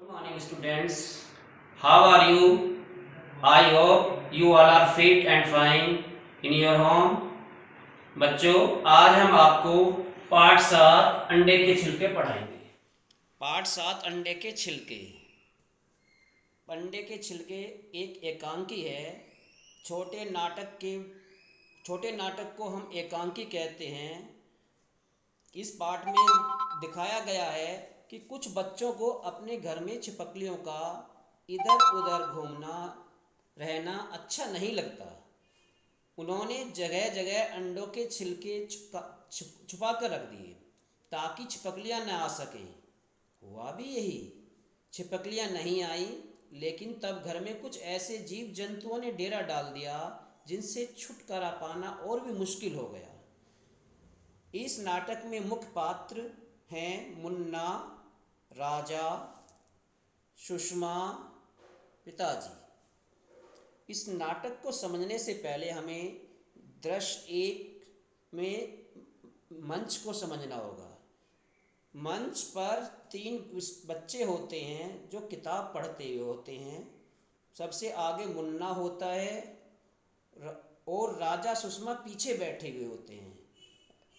Good morning, students. How are you? I hope you all are fit and fine in your home. बच्चों, आज हम आपको पाठ 7 अंडे के छिलके पढ़ाएंगे। पाठ 7 अंडे के छिलके। अंडे के छिलके एक एकांकी है। छोटे नाटक को हम एकांकी कहते हैं। इस पाठ में दिखाया गया है कि कुछ बच्चों को अपने घर में छिपकलियों का इधर उधर घूमना रहना अच्छा नहीं लगता। उन्होंने जगह जगह अंडों के छिलके छुपा कर रख दिए ताकि छिपकलियां न आ सकें। हुआ भी यही, छिपकलियां नहीं आई, लेकिन तब घर में कुछ ऐसे जीव जंतुओं ने डेरा डाल दिया जिनसे छुटकारा पाना और भी मुश्किल हो गया। इस नाटक में मुख्य पात्र हैं मुन्ना, राजा, सुषमा, पिताजी। इस नाटक को समझने से पहले हमें दृश्य 1 में मंच को समझना होगा। मंच पर 3 बच्चे होते हैं जो किताब पढ़ते हुए होते हैं। सबसे आगे मुन्ना होता है और राजा सुषमा पीछे बैठे हुए होते हैं।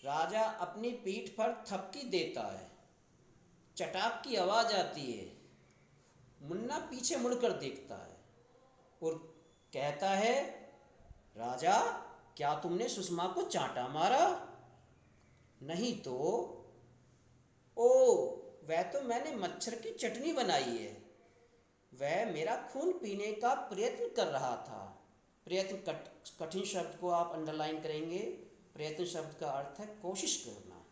राजा अपनी पीठ पर थपकी देता है, चटाक की आवाज आती है। मुन्ना पीछे मुड़कर देखता है और कहता है, राजा, क्या तुमने सुषमा को चांटा मारा? नहीं तो। ओ, वह तो मैंने मच्छर की चटनी बनाई है। वह मेरा खून पीने का प्रयत्न कर रहा था। प्रयत्न कठिन शब्द को आप अंडरलाइन करेंगे। प्रयत्न शब्द का अर्थ है कोशिश करना।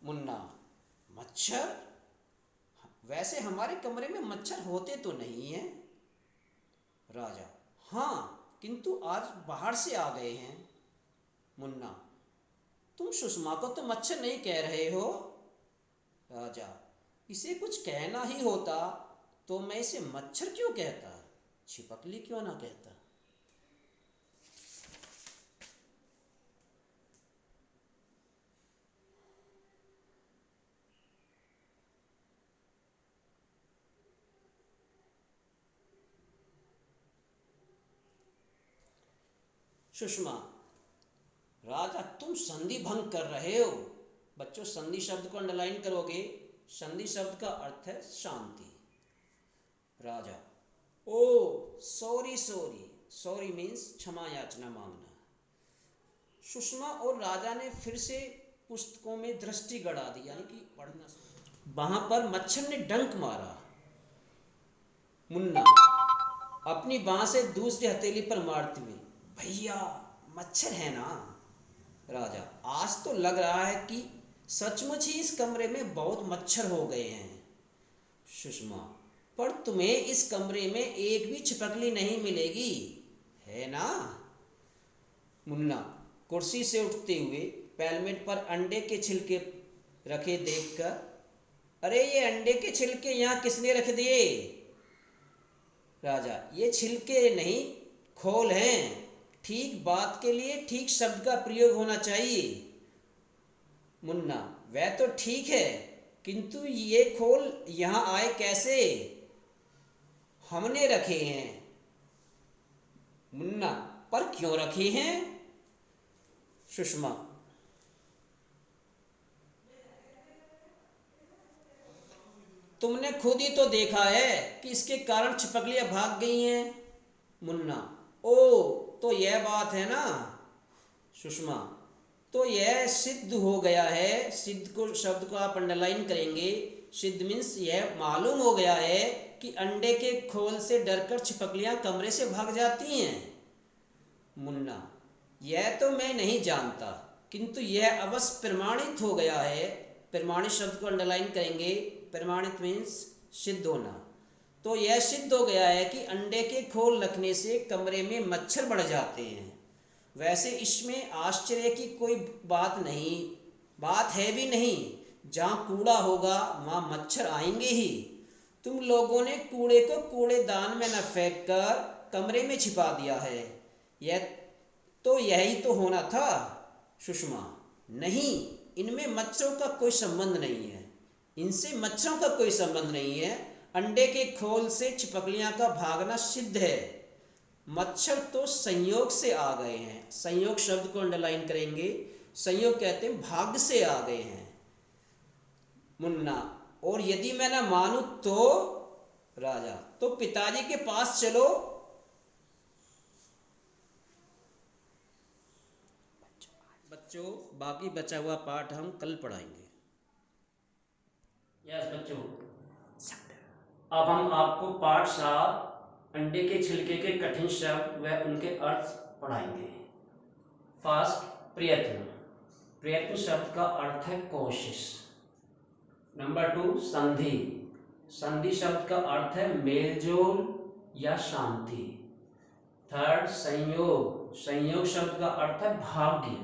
मुन्ना, मच्छर? वैसे हमारे कमरे में मच्छर होते तो नहीं हैं। राजा, हाँ, किंतु आज बाहर से आ गए हैं। मुन्ना, तुम सुषमा को तो मच्छर नहीं कह रहे हो। राजा, इसे कुछ कहना ही होता तो मैं इसे मच्छर क्यों कहता, छिपकली क्यों ना कहता। सुषमा, राजा, तुम संधि भंग कर रहे हो। बच्चों, संधि शब्द को अंडरलाइन करोगे। संधि शब्द का अर्थ है शांति। राजा, ओ सॉरी सॉरी। सॉरी मीन्स क्षमा याचना मांगना। सुषमा और राजा ने फिर से पुस्तकों में दृष्टि गड़ा दी, यानी कि पढ़ना। वहां पर मच्छर ने डंक मारा। मुन्ना अपनी बांह से दूसरी हथेली पर मारते हुए, भैया, मच्छर है ना। राजा, आज तो लग रहा है कि सचमुच ही इस कमरे में बहुत मच्छर हो गए हैं। सुषमा, पर तुम्हें इस कमरे में एक भी छिपकली नहीं मिलेगी, है ना। मुन्ना कुर्सी से उठते हुए पैलमेट पर अंडे के छिलके रखे देखकर, अरे ये अंडे के छिलके यहाँ किसने रख दिए? राजा, ये छिलके नहीं, खोल हैं। ठीक बात के लिए ठीक शब्द का प्रयोग होना चाहिए। मुन्ना, वह तो ठीक है, किंतु ये खोल यहाँ आए कैसे? हमने रखे हैं। मुन्ना, पर क्यों रखे हैं? सुषमा, तुमने खुद ही तो देखा है कि इसके कारण छिपकलियां भाग गई हैं। मुन्ना, ओ, तो यह बात है ना। सुषमा, तो यह सिद्ध हो गया है। सिद्ध को शब्द को आप अंडरलाइन करेंगे। सिद्ध मीन्स यह मालूम हो गया है कि अंडे के खोल से डरकर छिपकलियां कमरे से भाग जाती हैं। मुन्ना, यह तो मैं नहीं जानता, किंतु यह अवश्य प्रमाणित हो गया है। प्रमाणित शब्द को अंडरलाइन करेंगे। प्रमाणित मीन्स सिद्ध होना। तो यह सिद्ध हो गया है कि अंडे के खोल रखने से कमरे में मच्छर बढ़ जाते हैं। वैसे इसमें आश्चर्य की कोई बात नहीं, बात है भी नहीं। जहाँ कूड़ा होगा वहाँ मच्छर आएंगे ही। तुम लोगों ने कूड़े को कूड़ेदान में न फेंक कर कमरे में छिपा दिया है। यही तो होना था। सुषमा, नहीं, इनमें मच्छरों का कोई संबंध नहीं है। इनसे मच्छरों का कोई संबंध नहीं है। अंडे के खोल से छिपकलियां का भागना सिद्ध है। मच्छर तो संयोग से आ गए हैं। संयोग शब्द को अंडरलाइन करेंगे। संयोग कहते हैं भाग्य से आ गए हैं। मुन्ना, और यदि मैं ना मानूं तो? राजा, तो पिताजी के पास चलो। बच्चों, बाकी बचा हुआ पाठ हम कल पढ़ाएंगे। यस बच्चों, अब हम आपको पाठ 7 अंडे के छिलके के कठिन शब्द व उनके अर्थ पढ़ाएंगे। फर्स्ट, प्रयत्न। प्रयत्न शब्द का अर्थ है कोशिश। नंबर 2, संधि। संधि शब्द का अर्थ है मेलजोल या शांति। थर्ड, संयोग। संयोग शब्द का अर्थ है भाग्य।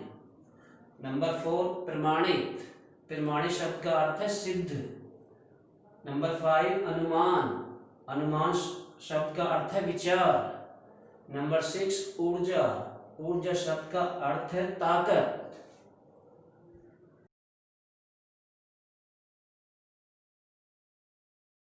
नंबर 4, प्रमाणित। प्रमाणित शब्द का अर्थ है सिद्ध। नंबर 5, अनुमान। अनुमान शब्द का अर्थ है विचार। नंबर 6, ऊर्जा। ऊर्जा शब्द का अर्थ है ताकत।